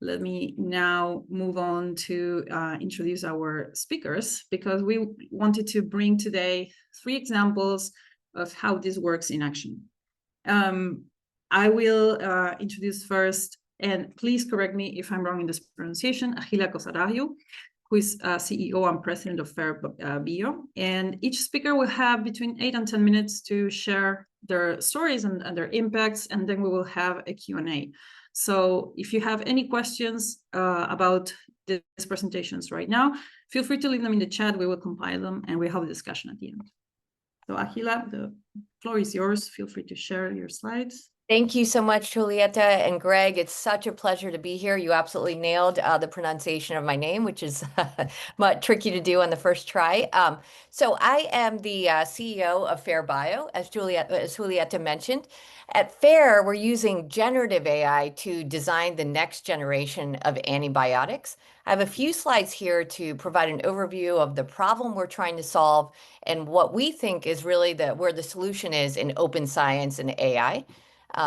let me now move on to introduce our speakers, because we wanted to bring today 3 examples of how this works in action. I will introduce first, and please correct me if I'm wrong in this pronunciation, Akhila Kosaraju, who is CEO and president of Phare Bio. And each speaker will have between 8 and 10 minutes to share their stories and their impacts, and then we will have a Q&A. So if you have any questions about these presentations right now, feel free to leave them in the chat. We will compile them and we'll have a discussion at the end. So Akhila, the floor is yours. Feel free to share your slides. Thank you so much, Julieta and Greg. It's such a pleasure to be here. You absolutely nailed the pronunciation of my name, which is tricky to do on the first try. So I am the CEO of Phare Bio, as Julieta mentioned. At Phare, we're using generative AI to design the next generation of antibiotics. I have a few slides here to provide an overview of the problem we're trying to solve and what we think is really where the solution is in open science and AI.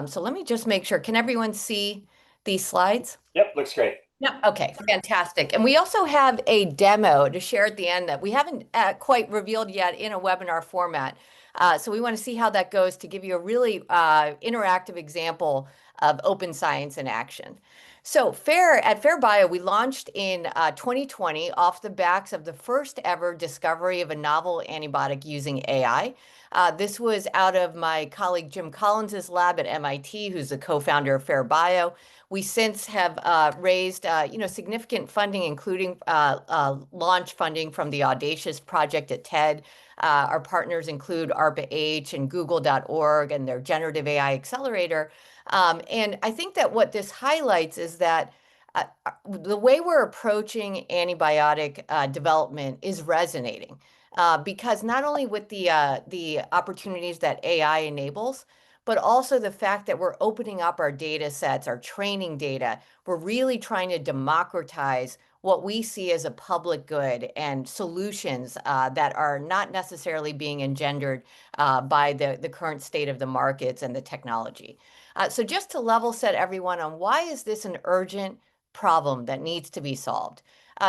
So let me just make sure. Can everyone see these slides? Yep, looks great. Yeah. Okay, fantastic. And we also have a demo to share at the end that we haven't quite revealed yet in a webinar format. So we want to see how that goes to give you a really interactive example of open science in action. So at Phare Bio, we launched in 2020 off the backs of the first ever discovery of a novel antibiotic using AI. This was out of my colleague Jim Collins's lab at MIT, who's the co-founder of Phare Bio. We since have raised significant funding, including launch funding from the Audacious Project at TED. Our partners include ARPA-H and Google.org and their generative AI accelerator. And I think that what this highlights is that the way we're approaching antibiotic development is resonating. Because not only with the opportunities that AI enables, but also the fact that we're opening up our data sets, our training data. We're really trying to democratize what we see as a public good and solutions that are not necessarily being engendered by the current state of the markets and the technology. So just to level set everyone on why is this an urgent problem that needs to be solved?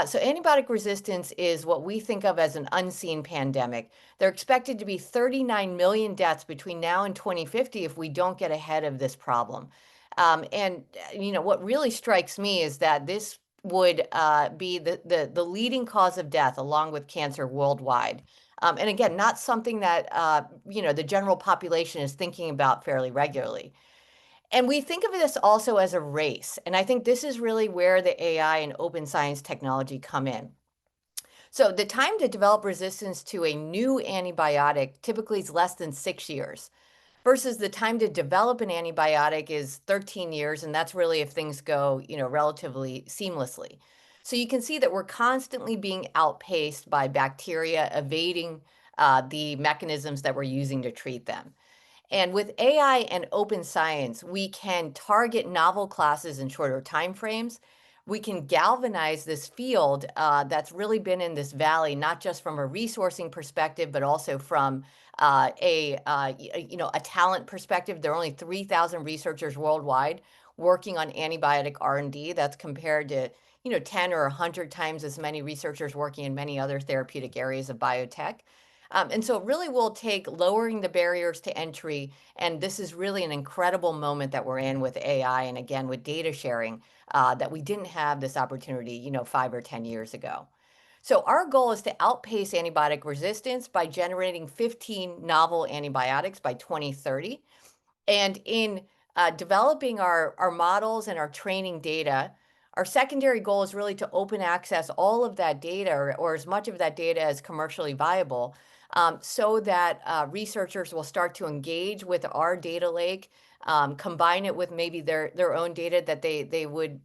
So antibiotic resistance is what we think of as an unseen pandemic. There are expected to be 39 million deaths between now and 2050 if we don't get ahead of this problem. And what really strikes me is that this would be the leading cause of death along with cancer worldwide. And again, not something that the general population is thinking about fairly regularly. And we think of this also as a race. And I think this is really where the AI and open science technology come in. So the time to develop resistance to a new antibiotic typically is less than 6 years, versus the time to develop an antibiotic is 13 years. And that's really if things go, relatively seamlessly. So you can see that we're constantly being outpaced by bacteria evading the mechanisms that we're using to treat them. And with AI and open science, we can target novel classes in shorter timeframes. We can galvanize this field that's really been in this valley, not just from a resourcing perspective, but also from a talent perspective. There are only 3,000 researchers worldwide working on antibiotic R&D. That's compared to 10 or 100 times as many researchers working in many other therapeutic areas of biotech. And so it really will take lowering the barriers to entry. And this is really an incredible moment that we're in with AI and again, with data sharing that we didn't have this opportunity, 5 or 10 years ago. So our goal is to outpace antibiotic resistance by generating 15 novel antibiotics by 2030. And in developing our models and our training data, our secondary goal is really to open access all of that data or as much of that data as commercially viable. So that researchers will start to engage with our data lake, combine it with maybe their own data that they would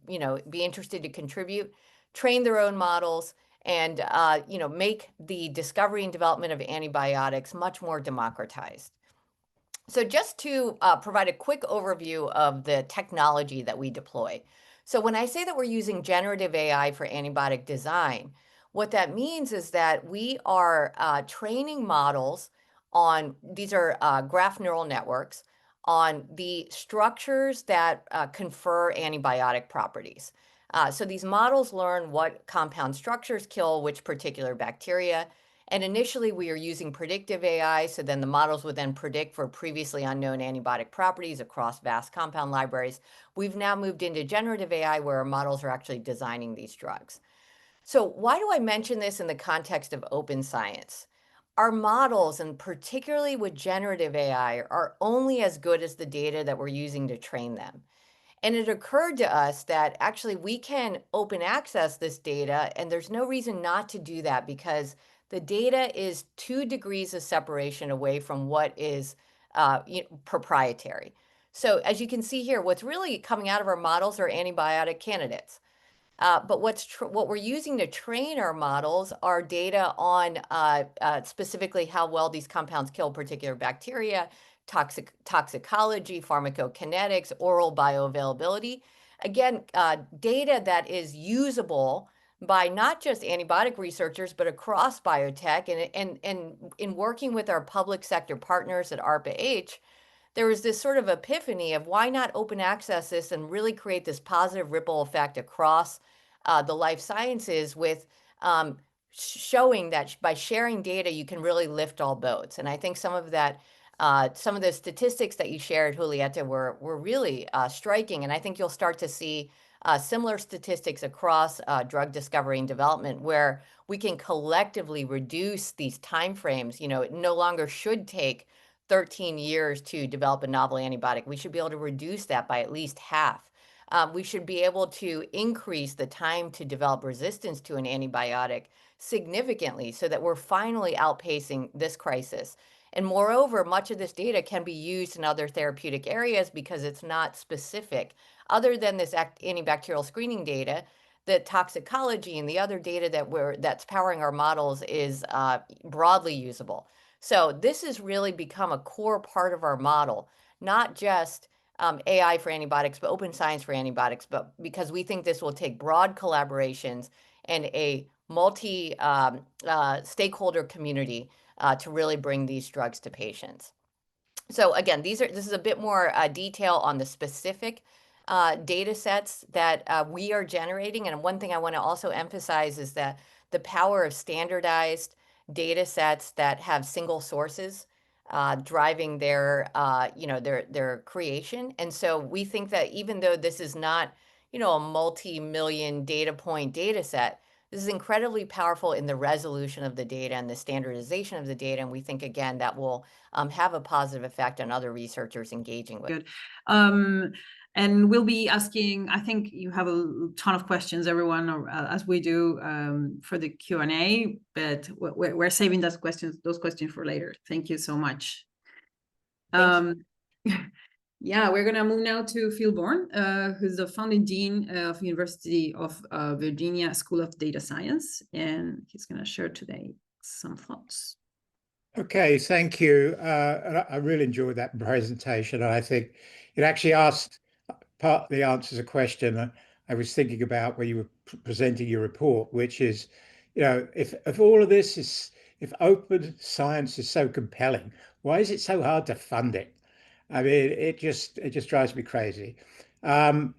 be interested to contribute, train their own models, and make the discovery and development of antibiotics much more democratized. So just to provide a quick overview of the technology that we deploy. So when I say that we're using generative AI for antibiotic design, what that means is that we are training models on, these are graph neural networks, on the structures that confer antibiotic properties. So these models learn what compound structures kill which particular bacteria. And initially we are using predictive AI, so then the models would then predict for previously unknown antibiotic properties across vast compound libraries. We've now moved into generative AI where our models are actually designing these drugs. So why do I mention this in the context of open science? Our models, and particularly with generative AI, are only as good as the data that we're using to train them. And it occurred to us that actually we can open access this data, and there's no reason not to do that because the data is 2 degrees of separation away from what is proprietary. So as you can see here, what's really coming out of our models are antibiotic candidates. But what we're using to train our models are data on specifically how well these compounds kill particular bacteria, toxicology, pharmacokinetics, oral bioavailability. Again, data that is usable by not just antibiotic researchers, but across biotech. And in working with our public sector partners at ARPA-H, there was this sort of epiphany of why not open access this and really create this positive ripple effect across the life sciences with showing that by sharing data, you can really lift all boats. And I think some of that, some of the statistics that you shared, Julieta, were really striking. And I think you'll start to see similar statistics across drug discovery and development where we can collectively reduce these timeframes. You know, it no longer should take 13 years to develop a novel antibiotic. We should be able to reduce that by at least half. We should be able to increase the time to develop resistance to an antibiotic significantly so that we're finally outpacing this crisis. And moreover, much of this data can be used in other therapeutic areas because it's not specific. Other than this antibacterial screening data, the toxicology and the other data that's powering our models is broadly usable. So this has really become a core part of our model, not just AI for antibiotics, but open science for antibiotics, but because we think this will take broad collaborations and a multi-stakeholder community to really bring these drugs to patients. So again, this is a bit more detail on the specific data sets that we are generating. And one thing I want to also emphasize is that the power of standardized data sets that have single sources driving their creation. And so we think that even though this is not, a multi-million data point data set, this is incredibly powerful in the resolution of the data and the standardization of the data. And we think, again, that will have a positive effect on other researchers engaging with it. Good. And we'll be asking, I think you have a ton of questions, everyone, as we do for the Q&A, but we're saving those questions for later. Thank you so much. Yeah, we're going to move now to Phil Bourne, who's the founding dean of University of Virginia School of Data Science, and he's going to share today some thoughts. Okay, thank you. I really enjoyed that presentation. I think it actually asked partly answers a question I was thinking about when you were presenting your report, which is, if all of this is, if open science is so compelling, why is it so hard to fund it? I mean, it just drives me crazy. And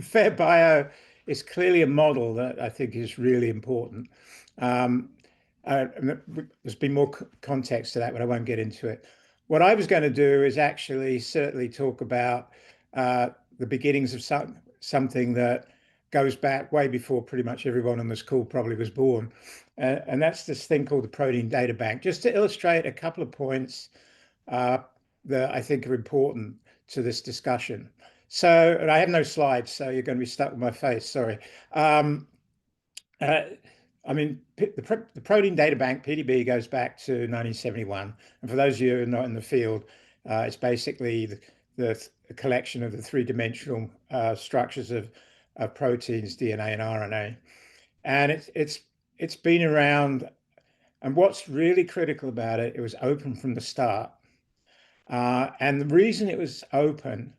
Phare Bio is clearly a model that I think is really important. There's been more context to that, but I won't get into it. What I was going to do is actually certainly talk about the beginnings of something that goes back way before pretty much everyone on this call probably was born. And that's this thing called the Protein Data Bank, just to illustrate a couple of points that I think are important to this discussion. So, and I have no slides, so you're going to be stuck with my face, sorry. I mean, the Protein Data Bank, PDB, goes back to 1971. And for those of you who are not in the field, it's basically the collection of the three-dimensional structures of proteins, DNA and RNA. And it's been around. And what's really critical about it, it was open from the start. And the reason it was open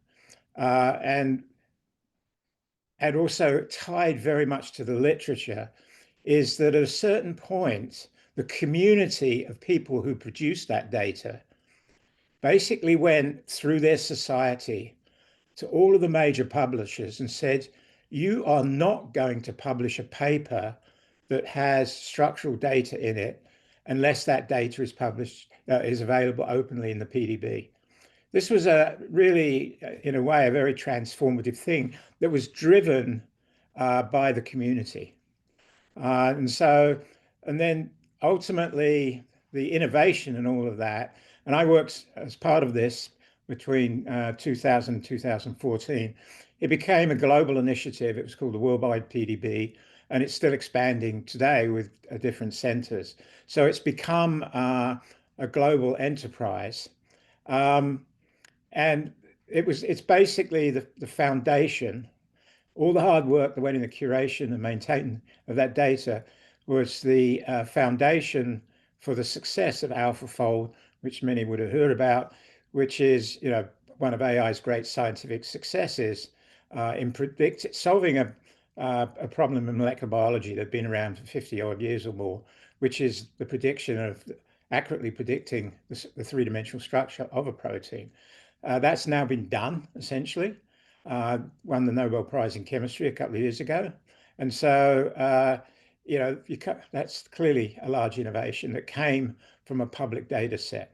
and also tied very much to the literature is that at a certain point, the community of people who produced that data basically went through their society to all of the major publishers and said, you are not going to publish a paper that has structural data in it unless that data is published, is available openly in the PDB. This was a really, in a way, a very transformative thing that was driven by the community. And then ultimately the innovation and all of that, and I worked as part of this between 2000 and 2014, it became a global initiative. It was called the Worldwide PDB, and it's still expanding today with different centers. So it's become a global enterprise. And it's basically the foundation. All the hard work that went in the curation and maintaining of that data was the foundation for the success of AlphaFold, which many would have heard about, which is, you know, one of AI's great scientific successes in solving a problem in molecular biology that had been around for 50 odd years or more, which is the prediction of accurately predicting the three-dimensional structure of a protein. That's now been done, essentially. Won the Nobel Prize in Chemistry a couple of years ago. And so, you know, that's clearly a large innovation that came from a public data set.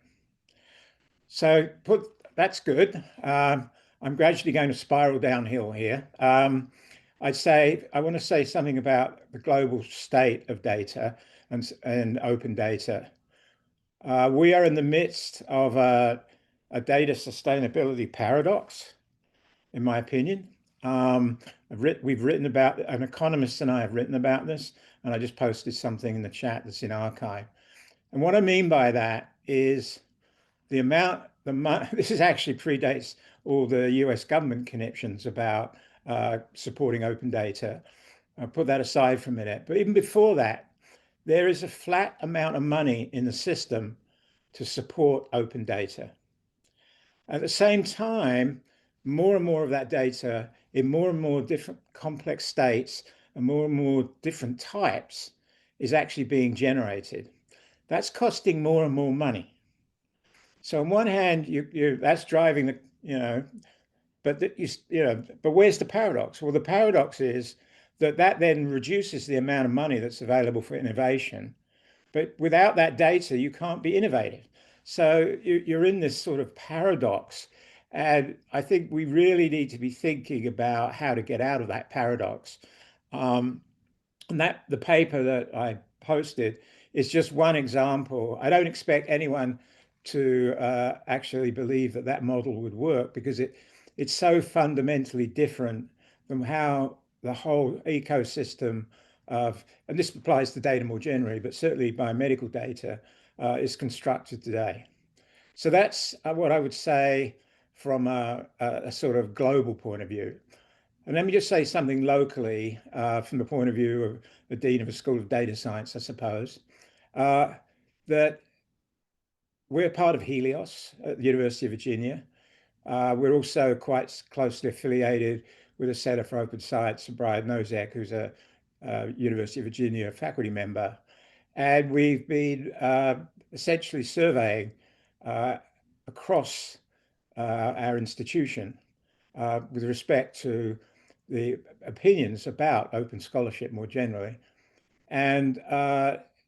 So that's good. I'm gradually going to spiral downhill here. I want to say something about the global state of data and open data. We are in the midst of a data sustainability paradox, in my opinion. We've written about, an economist and I have written about this, and I just posted something in the chat that's in archive. And what I mean by that is the amount, this is actually predates all the US government conniptions about supporting open data. I'll put that aside for a minute. But even before that, there is a flat amount of money in the system to support open data. At the same time, more and more of that data in more and more different complex states and more different types is actually being generated. That's costing more and more money. So on one hand, that's driving the, you know, but but where's the paradox? Well, the paradox is that then reduces the amount of money that's available for innovation. But without that data, you can't be innovative. So you're in this sort of paradox. And I think we really need to be thinking about how to get out of that paradox. And the paper that I posted is just one example. I don't expect anyone to actually believe that model would work, because it's so fundamentally different from how the whole ecosystem of, and this applies to data more generally, but certainly biomedical data, is constructed today. So that's what I would say from a sort of global point of view. And let me just say something locally from the point of view of the Dean of a School of Data Science, I suppose, that we're part of Helios at the University of Virginia. We're also quite closely affiliated with the Center for Open Science, and Brian Nosek, who's a University of Virginia faculty member. And we've been essentially surveying across our institution with respect to the opinions about open scholarship more generally. And,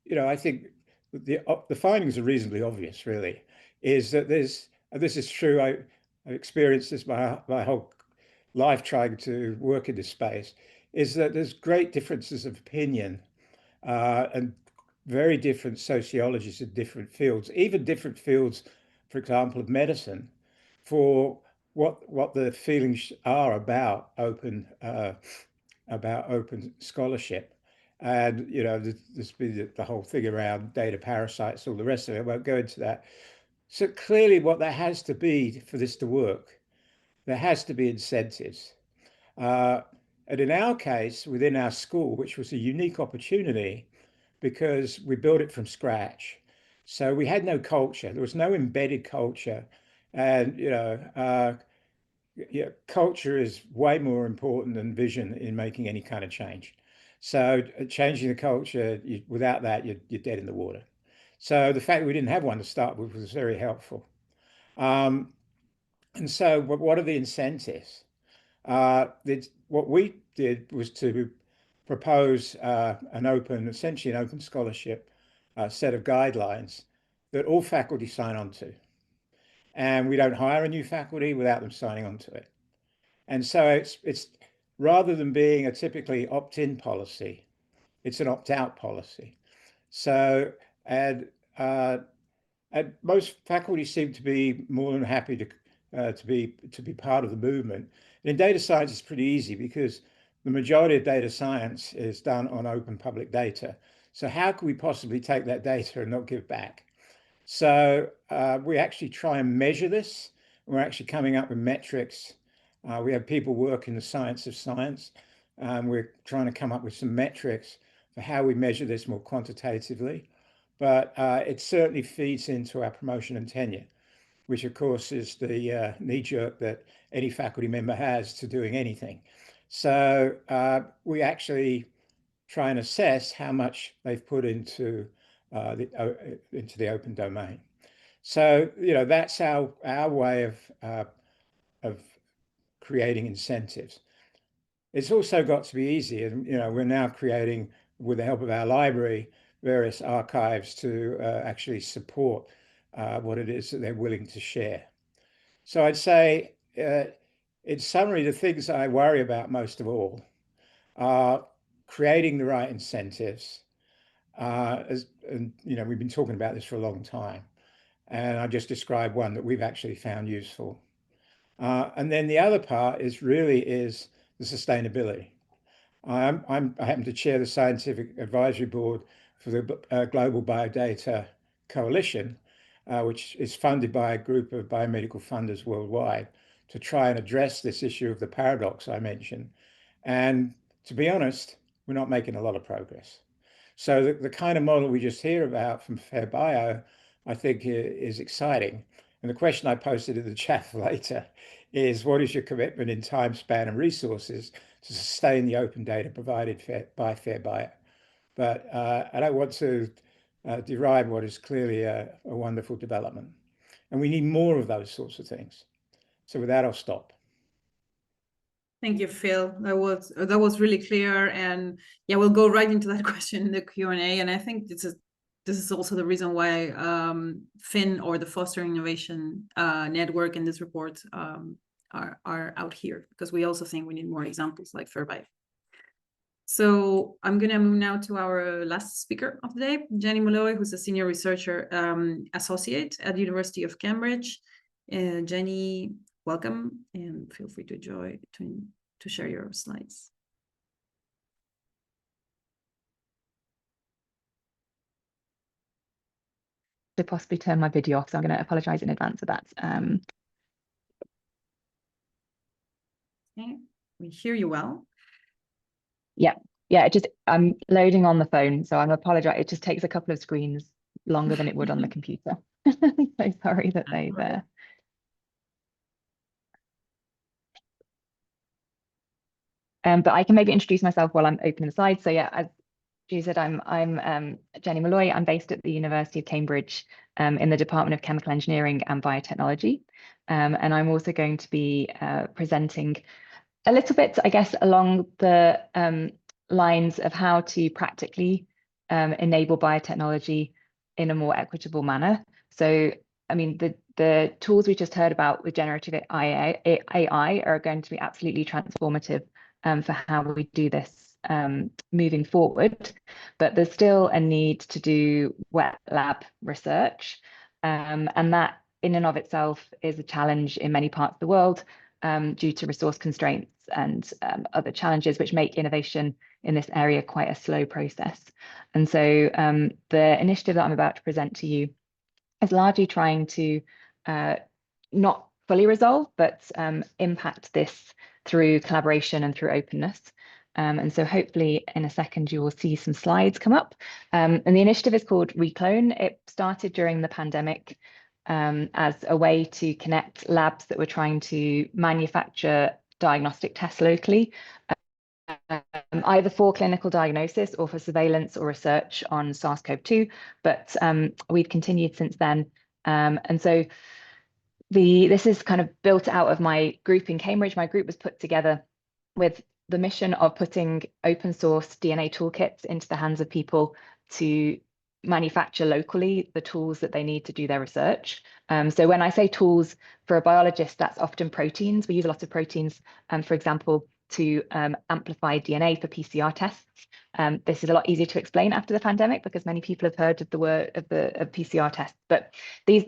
you know, I think the findings are reasonably obvious, really, is that this is true. I've experienced this my whole life trying to work in this space, is that there's great differences of opinion and very different sociologies in different fields, even different fields, for example, of medicine, for what the feelings are about open scholarship. And, you know, there's been the whole thing around data parasites, all the rest of it. I won't go into that. So clearly what there has to be for this to work, there has to be incentives. And in our case, within our school, which was a unique opportunity because we built it from scratch. So we had no culture. There was no embedded culture. And, you know, culture is way more important than vision in making any kind of change. So changing the culture, without that, you're dead in the water. So the fact that we didn't have one to start with was very helpful. And so what are the incentives? What we did was to propose essentially an open scholarship set of guidelines that all faculty sign on to. And we don't hire a new faculty without them signing on to it. And so it's rather than being a typically opt-in policy, it's an opt-out policy. So, and most faculty seem to be more than happy to be part of the movement. And in data science, it's pretty easy because the majority of data science is done on open public data. So how can we possibly take that data and not give back? So we actually try and measure this. We're actually coming up with metrics. We have people work in the science of science. We're trying to come up with some metrics for how we measure this more quantitatively. But it certainly feeds into our promotion and tenure, which of course is the knee-jerk that any faculty member has to doing anything. So we actually try and assess how much they've put into the open domain. So that's our way of creating incentives. It's also got to be easy, and we're now creating, with the help of our library, various archives to actually support what it is that they're willing to share. So I'd say, in summary, the things I worry about most of all are creating the right incentives. And we've been talking about this for a long time, and I just described one that we've actually found useful. And then the other part is the sustainability. I happen to chair the scientific advisory board for the Global Biodata Coalition, which is funded by a group of biomedical funders worldwide to try and address this issue of the paradox I mentioned. And to be honest, we're not making a lot of progress. So the kind of model we just hear about from Phare Bio, I think is exciting. And the question I posted in the chat later is, what is your commitment in time span and resources to sustain the open data provided by Phare Bio? But I don't want to deride what is clearly a wonderful development. And we need more of those sorts of things. So with that, I'll stop. Thank you, Phil. That was really clear, and yeah, we'll go right into that question in the Q&A. And I think this is also the reason why FIN, or the Fostering Innovation Network, in this report are out here, because we also think we need more examples like Phare Bio. So I'm going to move now to our last speaker of the day, Jenny Molloy, who's a senior researcher associate at the University of Cambridge. Jenny, welcome, and feel free to share your slides. To possibly turn my video off, so I'm going to apologize in advance for that. Okay, we hear you well. Yeah, I'm loading on the phone, so I'm apologize. It just takes a couple of screens longer than it would on the computer. So sorry that they've but I can maybe introduce myself while I'm opening the slides. So yeah, as you said, I'm Jenny Molloy. I'm based at the University of Cambridge in the Department of Chemical Engineering and Biotechnology. And I'm also going to be presenting a little bit, I guess, along the lines of how to practically enable biotechnology in a more equitable manner. So, I mean, the tools we just heard about with generative AI are going to be absolutely transformative for how we do this moving forward. But there's still a need to do wet lab research. And that in and of itself is a challenge in many parts of the world due to resource constraints and other challenges, which make innovation in this area quite a slow process. And so the initiative that I'm about to present to you is largely trying to not fully resolve, but impact this through collaboration and through openness. And so hopefully in a second you will see some slides come up. And the initiative is called Reclone. It started during the pandemic as a way to connect labs that were trying to manufacture diagnostic tests locally, either for clinical diagnosis or for surveillance or research on SARS-CoV-2, but we've continued since then. And so this is kind of built out of my group in Cambridge. My group was put together with the mission of putting open source DNA toolkits into the hands of people to manufacture locally the tools that they need to do their research. So when I say tools for a biologist, that's often proteins. We use a lot of proteins, for example, to amplify DNA for PCR tests. This is a lot easier to explain after the pandemic because many people have heard of the word of PCR tests. But this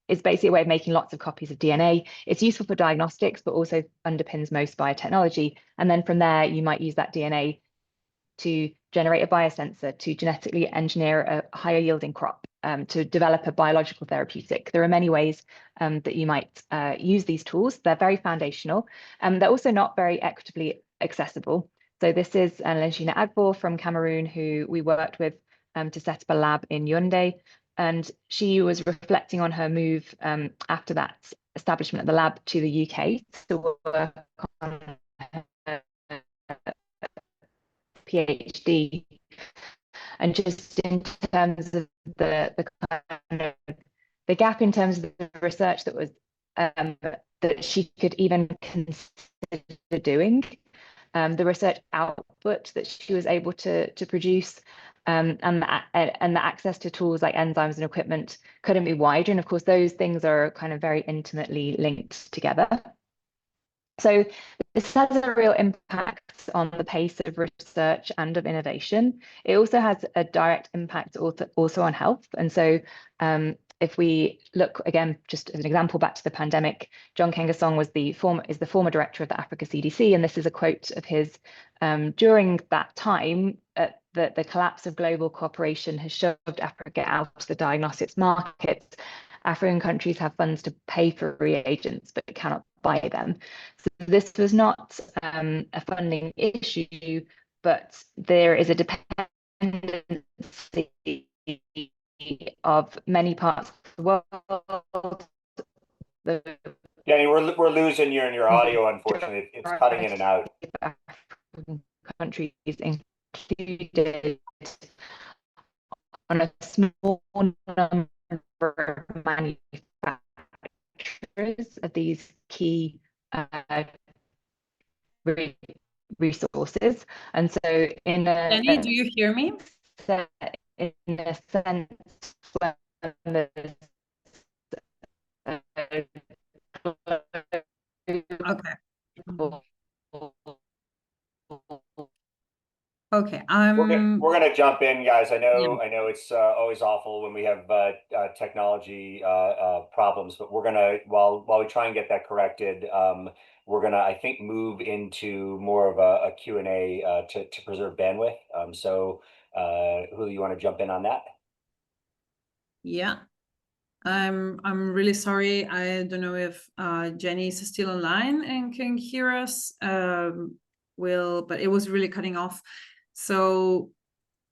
is basically a way of making lots of copies of DNA. It's useful for diagnostics, but also underpins most biotechnology. And then from there, you might use that DNA to generate a biosensor, to genetically engineer a higher yielding crop, to develop a biological therapeutic. There are many ways that you might use these tools. They're very foundational. They're also not very equitably accessible. So this is Lenshina Agbo from Cameroon, who we worked with to set up a lab in Yaoundé. And she was reflecting on her move after that establishment of the lab to the UK to work on her PhD, and just in terms of the gap in terms of the research that was that she could even consider doing, the research output that she was able to produce, and the access to tools like enzymes and equipment couldn't be wider. And of course, those things are kind of very intimately linked together. So this has a real impact on the pace of research and of innovation. It also has a direct impact also on health. And so if we look again, just as an example, back to the pandemic, John Kengasong is the former director of the Africa CDC, and this is a quote of his during that time. The collapse of global cooperation has shoved Africa out of the diagnostics market. African countries have funds to pay for reagents, but cannot buy them. So this was not a funding issue, but there is a dependency of many parts of the world. Jenny, we're losing you in your audio, unfortunately. It's cutting in and out. African countries included on a small number of manufacturers of these key resources. And so in a Jenny, do you hear me? In a sense, when there's Okay. Okay, I'm We're gonna jump in, guys. I know it's always awful when we have technology problems, but we're gonna while we try and get that corrected, we're gonna, I think, move into more of a Q&A to preserve bandwidth. So who you want to jump in on that? yeah. I'm really sorry. I don't know if Jenny is still online and can hear us. But it was really cutting off. So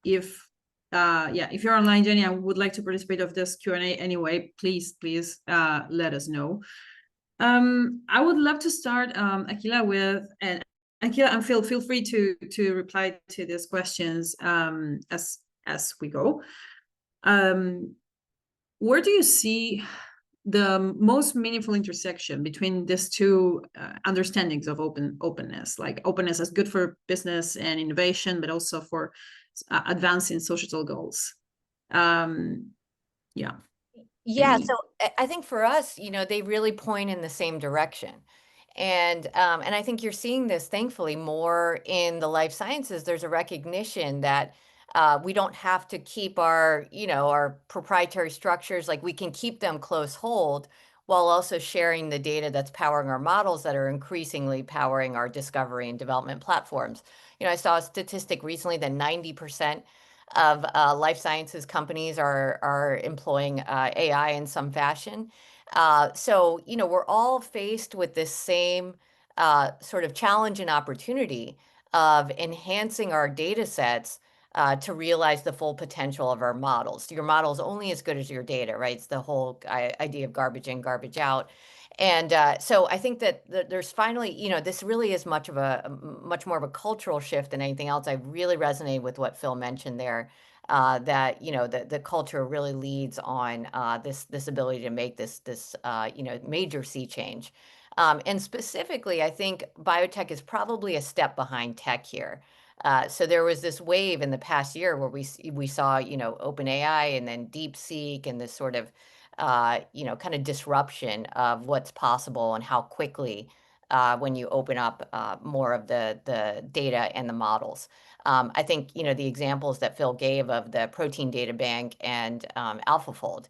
if you're online, Jenny, I would like to participate of this Q&A anyway. Please let us know. I would love to start, Akhila, and Phil, feel free to reply to these questions as we go. Where do you see the most meaningful intersection between these two understandings of openness, like openness as good for business and innovation, but also for advancing societal goals? Yeah, so I think for us, they really point in the same direction. And I think you're seeing this, thankfully, more in the life sciences. There's a recognition that we don't have to keep our proprietary structures, like we can keep them close hold while also sharing the data that's powering our models that are increasingly powering our discovery and development platforms. I saw a statistic recently that 90% of life sciences companies are employing AI in some fashion. So, we're all faced with this same sort of challenge and opportunity of enhancing our data sets to realize the full potential of our models. Your model is only as good as your data, right? It's the whole idea of garbage in, garbage out. And so I think that there's finally, this really is much more of a cultural shift than anything else. I really resonate with what Phil mentioned there that, you know, the culture really leads on this ability to make this you know, major sea change. And specifically, I think biotech is probably a step behind tech here. So there was this wave in the past year where we saw, you know, OpenAI and then DeepSeek and this sort of, you know, kind of disruption of what's possible and how quickly when you open up more of the data and the models. I think, you know, the examples that Phil gave of the protein data bank and AlphaFold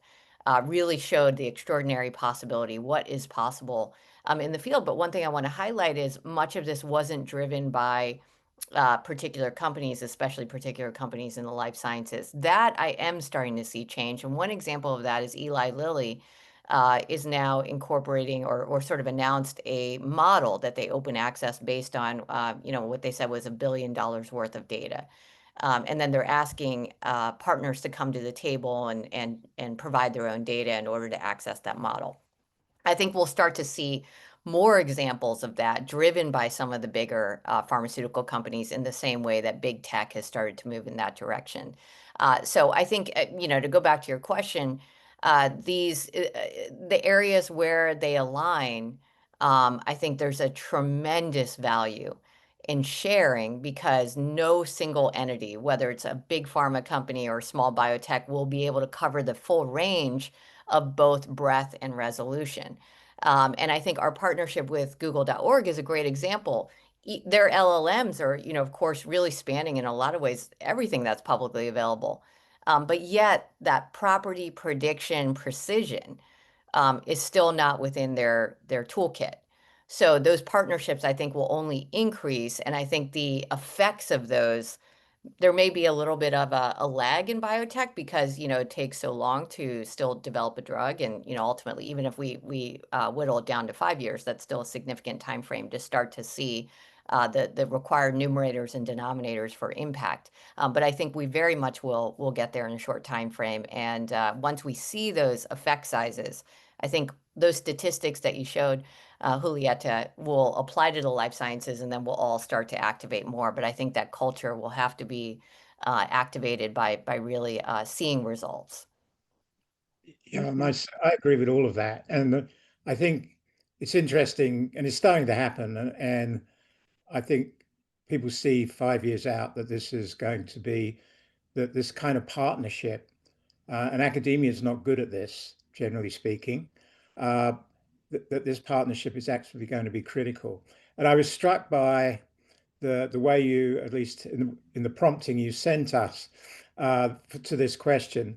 really showed the extraordinary possibility, what is possible in the field. But one thing I want to highlight is much of this wasn't driven by particular companies, especially particular companies in the life sciences. That I am starting to see change. And one example of that is Eli Lilly is now incorporating or sort of announced a model that they open access based on, you know, what they said was $1 billion worth of data. And then they're asking partners to come to the table and provide their own data in order to access that model. I think we'll start to see more examples of that driven by some of the bigger pharmaceutical companies in the same way that big tech has started to move in that direction. So I think, you know, to go back to your question, the areas where they align, I think there's a tremendous value in sharing because no single entity, whether it's a big pharma company or a small biotech, will be able to cover the full range of both breadth and resolution. And I think our partnership with Google.org is a great example. Their LLMs are, you know, of course, really spanning in a lot of ways everything that's publicly available. But yet that property prediction precision is still not within their toolkit. So those partnerships, I think, will only increase. And I think the effects of those, there may be a little bit of a lag in biotech because, you know, it takes so long to still develop a drug. And, you know, ultimately, even if we whittle it down to 5 years, that's still a significant time frame to start to see the required numerators and denominators for impact. But I think we very much will get there in a short time frame. And once we see those effect sizes, I think those statistics that you showed, Julieta, will apply to the life sciences, and then we'll all start to activate more. But I think that culture will have to be activated by really seeing results. Yeah, I agree with all of that. And I think it's interesting and it's starting to happen. And I think people see 5 years out that this is going to be that this kind of partnership, and academia is not good at this, generally speaking, that this partnership is actually going to be critical. And I was struck by the way you, at least in the prompting you sent us to this question.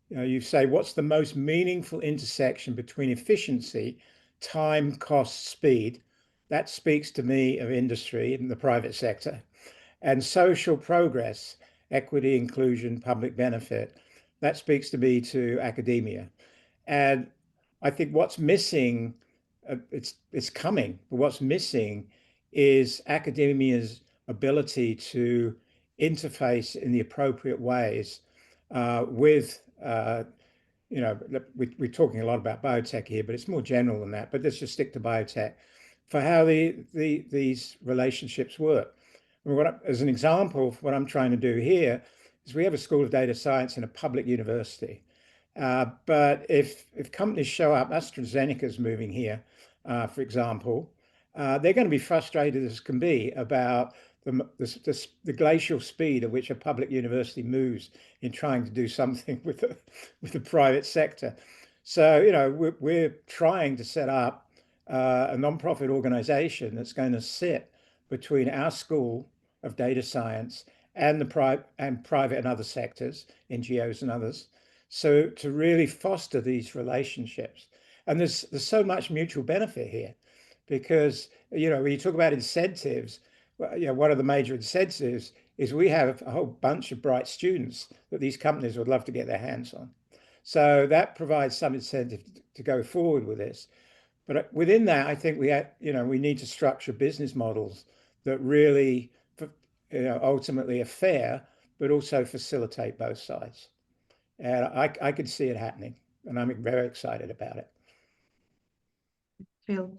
You know, you say, what's the most meaningful intersection between efficiency, time, cost, speed? That speaks to me of industry in the private sector, and social progress, equity, inclusion, public benefit. That speaks to me to academia. And I think what's missing, it's coming, but what's missing is academia's ability to interface in the appropriate ways with, you know, we're talking a lot about biotech here, but it's more general than that. But let's just stick to biotech for how these relationships work. And as an example, what I'm trying to do here is we have a School of Data Science in a public university. But if companies show up, AstraZeneca's moving here, for example, they're going to be frustrated as can be about the glacial speed at which a public university moves in trying to do something with the private sector. So, you know, we're trying to set up a nonprofit organization that's going to sit between our School of Data Science and the private and other sectors, NGOs and others. So to really foster these relationships, and there's so much mutual benefit here, because, you know, when you talk about incentives, well, you know, one of the major incentives is we have a whole bunch of bright students that these companies would love to get their hands on. So that provides some incentive to go forward with this. But within that, I think we need to structure business models that really, you know, ultimately are fair, but also facilitate both sides. And I could see it happening, and I'm very excited about it. Phil,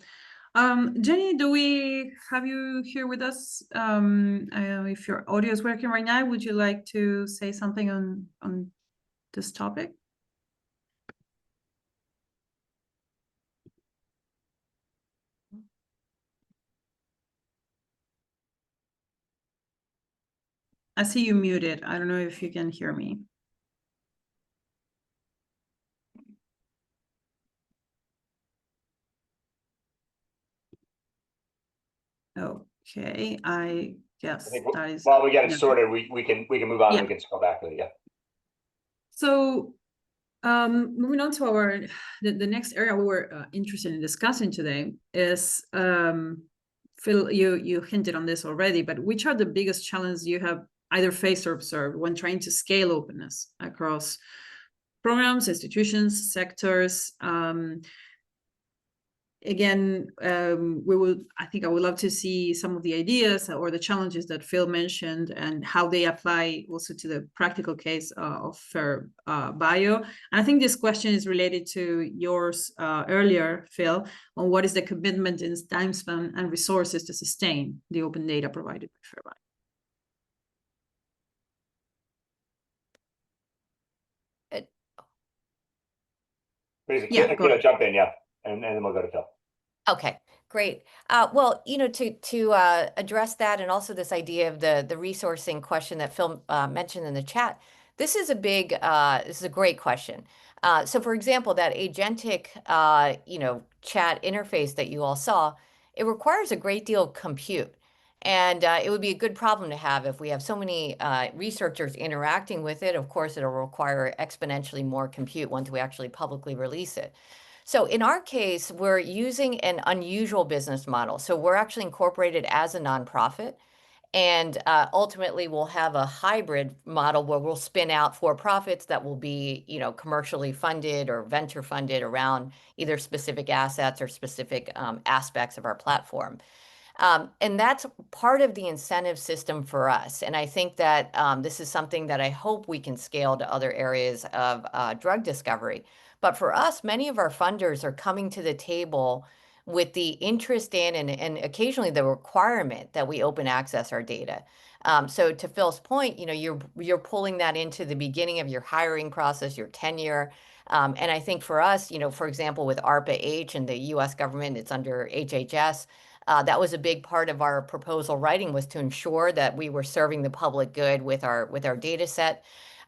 Jenny, do we have you here with us? If your audio is working right now, would you like to say something on this topic? I see you muted. I don't know if you can hear me. Okay, I guess that is. While we get it yeah. sorted, we can move on. Yeah. And we can scroll back with it. Yeah. So, moving on to the next area we were interested in discussing today is, Phil, you hinted on this already, but which are the biggest challenges you have either faced or observed when trying to scale openness across programs, institutions, sectors? Again, I think I would love to see some of the ideas or the challenges that Phil mentioned and how they apply also to the practical case of Phare Bio. And I think this question is related to yours earlier, Phil, on what is the commitment in time span and resources to sustain the open data provided by Phare Bio. Please, Yeah, go ahead. jump in, yeah, and then we'll go to Phil. Okay, great. Well, to address that and also this idea of the resourcing question that Phil mentioned in the chat, this is a great question. So for example, that agentic, chat interface that you all saw, it requires a great deal of compute. And it would be a good problem to have if we have so many researchers interacting with it. Of course, it'll require exponentially more compute once we actually publicly release it. So in our case, we're using an unusual business model. So we're actually incorporated as a nonprofit. And ultimately, we'll have a hybrid model where we'll spin out for-profits that will be, commercially funded or venture funded around either specific assets or specific aspects of our platform. And that's part of the incentive system for us. And I think that this is something that I hope we can scale to other areas of drug discovery. But for us, many of our funders are coming to the table with the interest in and occasionally the requirement that we open access our data. So to Phil's point, you're pulling that into the beginning of your hiring process, your tenure. And I think for us, for example, with ARPA-H and the US government, it's under HHS. That was a big part of our proposal writing, was to ensure that we were serving the public good with our data set.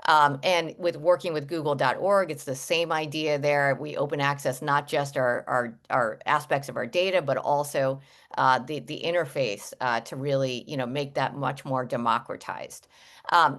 And with working with google.org, it's the same idea there. We open access not just our aspects of our data, but also the interface to really make that much more democratized.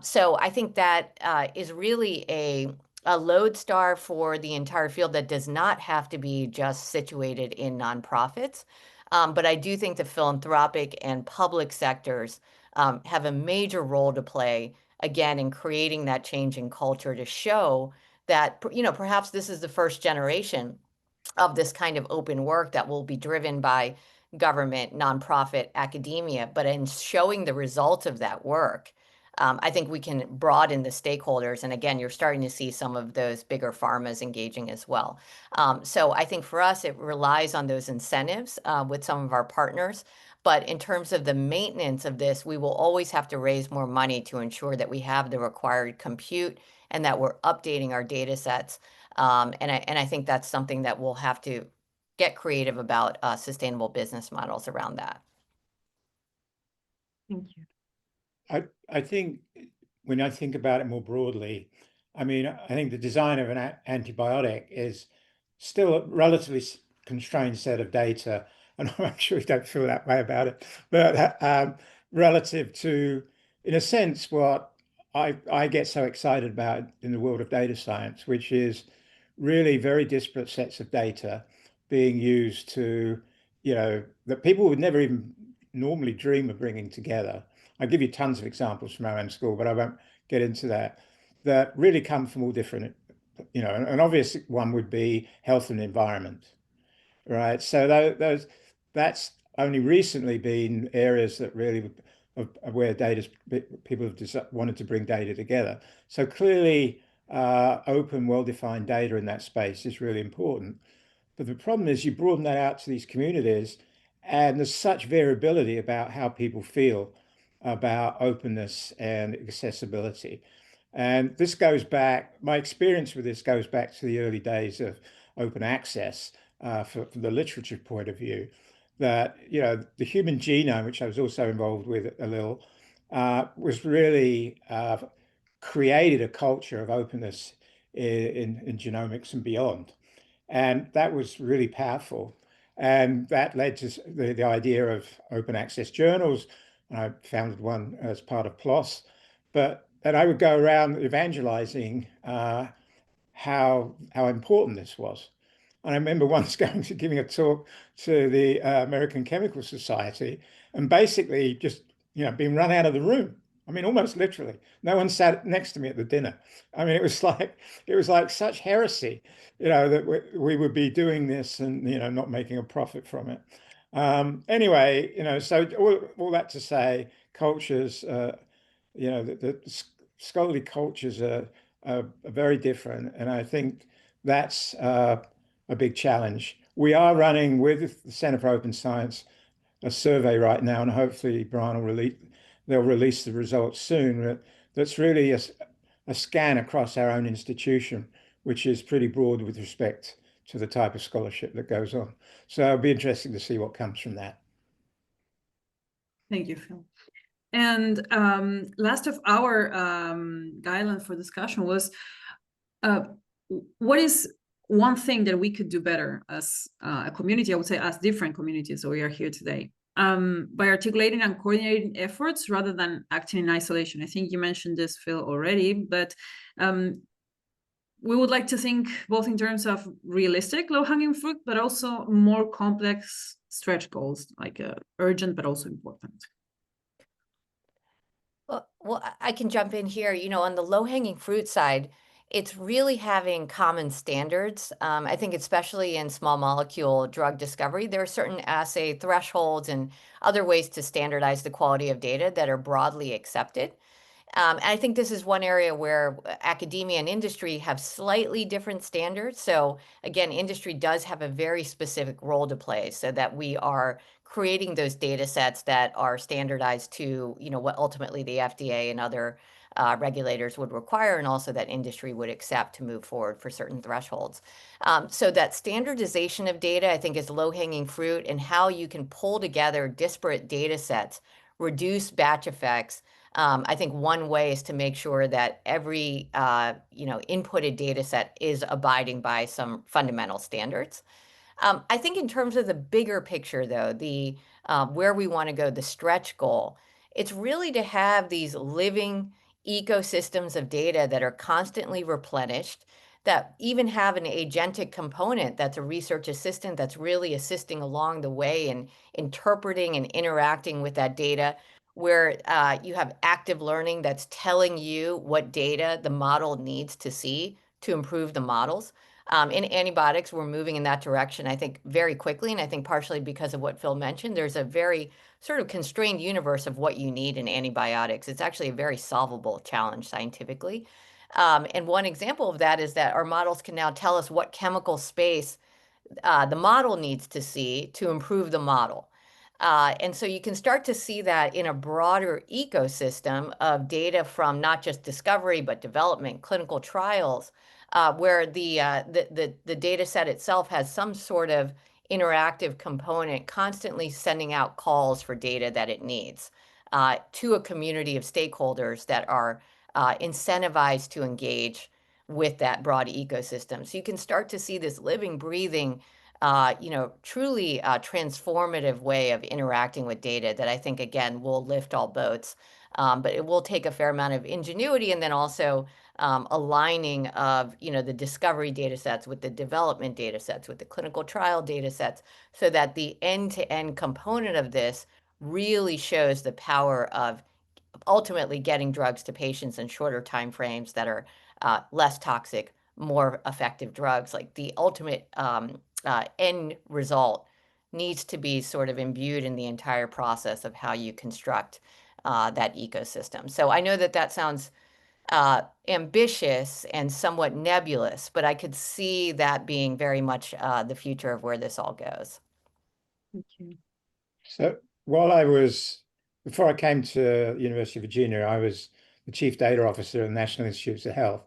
So I think that is really a lodestar for the entire field that does not have to be just situated in nonprofits. But I do think the philanthropic and public sectors have a major role to play, again, in creating that change in culture to show that, perhaps this is the first generation of this kind of open work that will be driven by government, nonprofit, academia. But in showing the results of that work, I think we can broaden the stakeholders. And again, you're starting to see some of those bigger pharmas engaging as well. So I think for us, it relies on those incentives with some of our partners. But in terms of the maintenance of this, we will always have to raise more money to ensure that we have the required compute and that we're updating our data sets. And I think that's something that we'll have to get creative about sustainable business models around that. Thank you. I think when I think about it more broadly, I mean, I think the design of an antibiotic is still a relatively constrained set of data, and I'm sure you don't feel that way about it, but relative to, in a sense, what I get so excited about in the world of data science, which is really very disparate sets of data being used to, that people would never even normally dream of bringing together. I'll give you tons of examples from our own school, but I won't get into that, that really come from all different, an obvious one would be health and environment, right? So that's only recently been areas that really where people have wanted to bring data together. So clearly open, well-defined data in that space is really important. But the problem is you broaden that out to these communities And there's such variability about how people feel about openness and accessibility. And this goes back, my experience with this goes back to the early days of open access from the literature point of view, that, you know, the human genome, which I was also involved with a little, was really created a culture of openness in genomics and beyond. And that was really powerful. And that led to the idea of open access journals. I founded one as part of PLOS. And I would go around evangelizing how important this was. And I remember once giving a talk to the American Chemical Society, and basically just, you know, being run out of the room. I mean, almost literally. No one sat next to me at the dinner. I mean, it was like such heresy, you know, that we would be doing this and, you know, not making a profit from it. Anyway, you know, so all that to say, cultures, you know, the scholarly cultures are very different, and I think that's a big challenge. We are running with the Centre for Open Science a survey right now, and hopefully Brian they'll release the results soon. That's really a scan across our own institution, which is pretty broad with respect to the type of scholarship that goes on. So it'll be interesting to see what comes from that. Thank you, Phil. And last of our guideline for discussion was, what is one thing that we could do better as a community, I would say as different communities, so we are here today, by articulating and coordinating efforts rather than acting in isolation. I think you mentioned this, Phil, already, but we would like to think both in terms of realistic low-hanging fruit, but also more complex stretch goals, like urgent but also important. Well, I can jump in here. You know, on the low-hanging fruit side, it's really having common standards. I think especially in small molecule drug discovery, there are certain assay thresholds and other ways to standardize the quality of data that are broadly accepted. And I think this is one area where academia and industry have slightly different standards. So again, industry does have a very specific role to play so that we are creating those data sets that are standardized to, you know, what ultimately the FDA and other regulators would require, and also that industry would accept to move forward for certain thresholds. So that standardization of data, I think, is low-hanging fruit, and how you can pull together disparate data sets, reduce batch effects. I think one way is to make sure that every you know, inputted data set is abiding by some fundamental standards. I think in terms of the bigger picture, though, the where we want to go, the stretch goal, it's really to have these living ecosystems of data that are constantly replenished, that even have an agentic component that's a research assistant that's really assisting along the way and interpreting and interacting with that data, where you have active learning that's telling you what data the model needs to see to improve the models. In antibiotics, we're moving in that direction, I think, very quickly. And I think partially because of what Phil mentioned, there's a very sort of constrained universe of what you need in antibiotics. It's actually a very solvable challenge scientifically. And one example of that is that our models can now tell us what chemical space the model needs to see to improve the model. And so you can start to see that in a broader ecosystem of data from not just discovery, but development, clinical trials, where the data set itself has some sort of interactive component, constantly sending out calls for data that it needs to a community of stakeholders that are incentivized to engage with that broad ecosystem. So you can start to see this living, breathing, you know, truly transformative way of interacting with data that I think, again, will lift all boats. But it will take a fair amount of ingenuity, and then also aligning of, you know, the discovery data sets with the development data sets, with the clinical trial data sets, so that the end-to-end component of this really shows the power of ultimately getting drugs to patients in shorter timeframes that are less toxic, more effective drugs. Like the ultimate end result needs to be sort of imbued in the entire process of how you construct that ecosystem. So I know that that sounds ambitious and somewhat nebulous, but I could see that being very much the future of where this all goes. Thank you. So before I came to University of Virginia, I was the Chief Data Officer at the National Institutes of Health.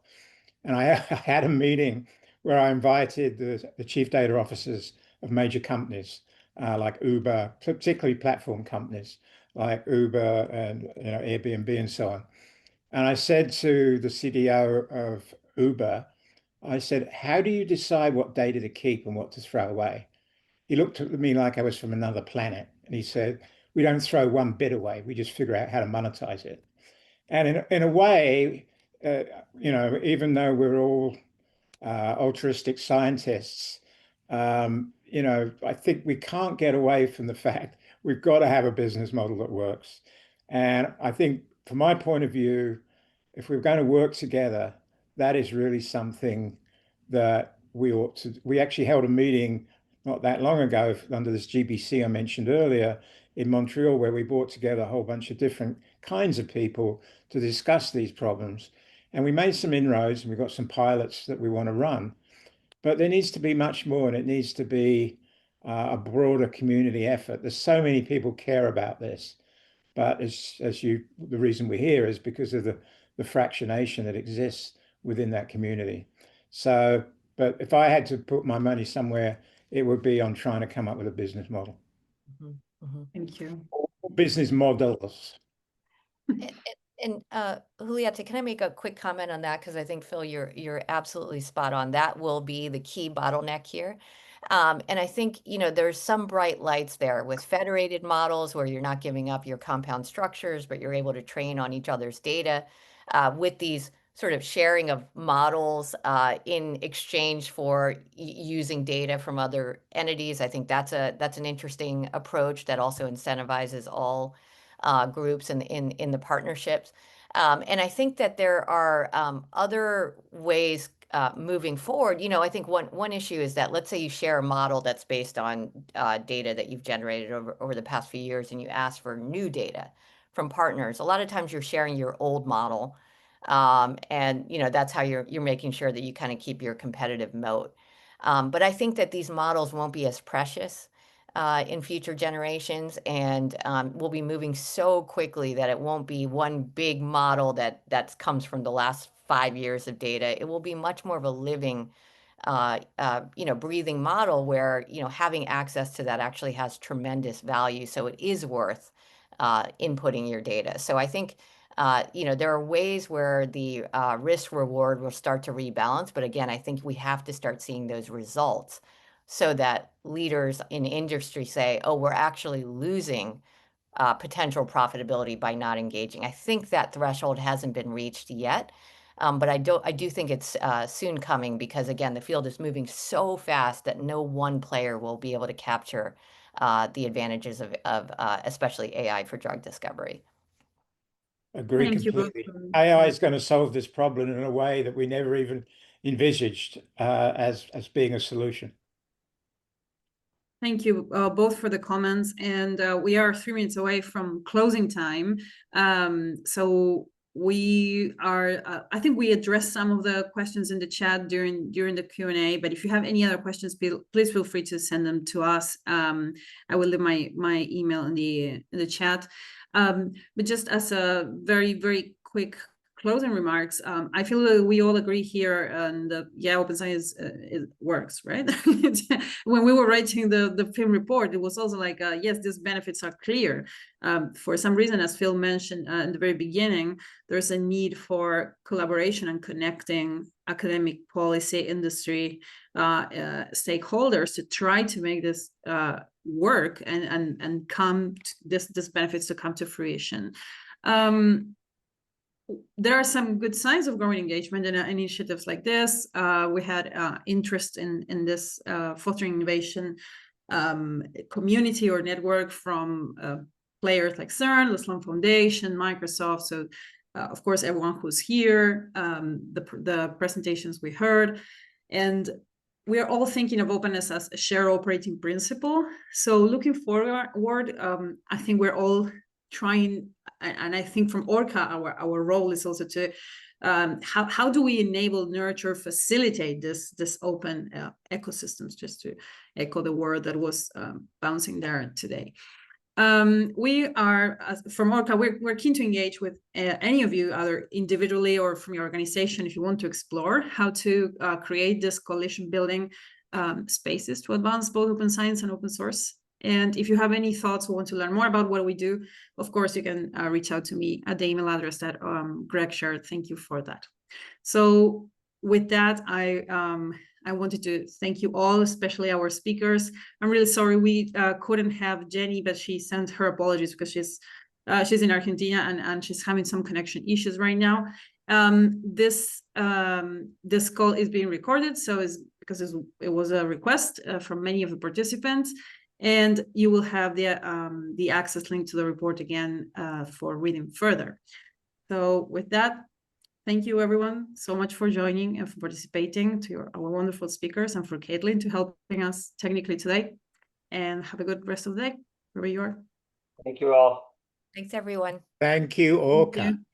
And I had a meeting where I invited the Chief Data Officers of major companies like Uber, particularly platform companies like Uber and Airbnb and so on. And I said to the CDO of Uber, I said, how do you decide what data to keep and what to throw away? He looked at me like I was from another planet. And he said, we don't throw one bit away. We just figure out how to monetize it. And in a way, even though we're all altruistic scientists, I think we can't get away from the fact we've got to have a business model that works. And I think from my point of view, if we're going to work together, that is really something that we ought to. We actually held a meeting not that long ago under this GBC I mentioned earlier in Montreal, where we brought together a whole bunch of different kinds of people to discuss these problems. And we made some inroads and we've got some pilots that we want to run. But there needs to be much more, and it needs to be a broader community effort. There's so many people care about this. But the reason we're here is because of the fractionation that exists within that community. So, but if I had to put my money somewhere, it would be on trying to come up with a business model. Thank you. Or business models. And Julieta, can I make a quick comment on that? Because I think, Phil, you're absolutely spot on. That will be the key bottleneck here. And I think, there's some bright lights there with federated models where you're not giving up your compound structures, but you're able to train on each other's data with these sort of sharing of models in exchange for using data from other entities. I think that's an interesting approach that also incentivizes all groups in the partnerships. And I think that there are other ways moving forward. I think one issue is that, let's say you share a model that's based on data that you've generated over the past few years, and you ask for new data from partners. A lot of times you're sharing your old model, and that's how you're making sure that you kind of keep your competitive moat. But I think that these models won't be as precious in future generations, and we'll be moving so quickly that it won't be one big model that comes from the last 5 years of data. It will be much more of a living, breathing model where, having access to that actually has tremendous value. So it is worth inputting your data. So I think, there are ways where the risk reward will start to rebalance. But again, I think we have to start seeing those results so that leaders in industry say, oh, we're actually losing potential profitability by not engaging. I think that threshold hasn't been reached yet. But I do think it's soon coming, because again, the field is moving so fast that no one player will be able to capture the advantages of especially AI for drug discovery. Agree Thank you both. completely. AI is going to solve this problem in a way that we never even envisaged as being a solution. Thank you both for the comments, and we are 3 minutes away from closing time. So we are, I think we addressed some of the questions in the chat during the Q&A, but if you have any other questions, please feel free to send them to us. I will leave my email in the chat. But just as a very, very quick closing remarks, I feel that we all agree here, and open science it works, right? When we were writing the film report, it was also like, yes, these benefits are clear. For some reason, as Phil mentioned in the very beginning, there's a need for collaboration and connecting academic, policy, industry stakeholders to try to make this work and come this benefits to come to fruition. There are some good signs of growing engagement in initiatives like this. We had interest in this fostering innovation community or network from players like CERN, the Sloan Foundation, Microsoft. So, of course, everyone who's here, the presentations we heard, and we are all thinking of openness as a shared operating principle. So, looking forward, I think we're all trying. And I think from Orca, our role is also to how do we enable, nurture, facilitate this open ecosystems, just to echo the word that was bouncing there today. We are, from Orca, we're keen to engage with any of you, either individually or from your organization, if you want to explore how to create this coalition building spaces to advance both open science and open source. And if you have any thoughts or want to learn more about what we do, of course, you can reach out to me at the email address that Greg shared. Thank you for that. So with that, I wanted to thank you all, especially our speakers. I'm really sorry we couldn't have Jenny, but she sent her apologies because she's in Argentina and she's having some connection issues right now. This call is being recorded, so because it was a request from many of the participants, and you will have the access link to the report again for reading further. So with that, thank you everyone so much for joining and for participating, to our wonderful speakers, and for Caitlin to helping us technically today. And have a good rest of the day, wherever you are. Thank you all. Thanks, everyone. Thank you, Orca.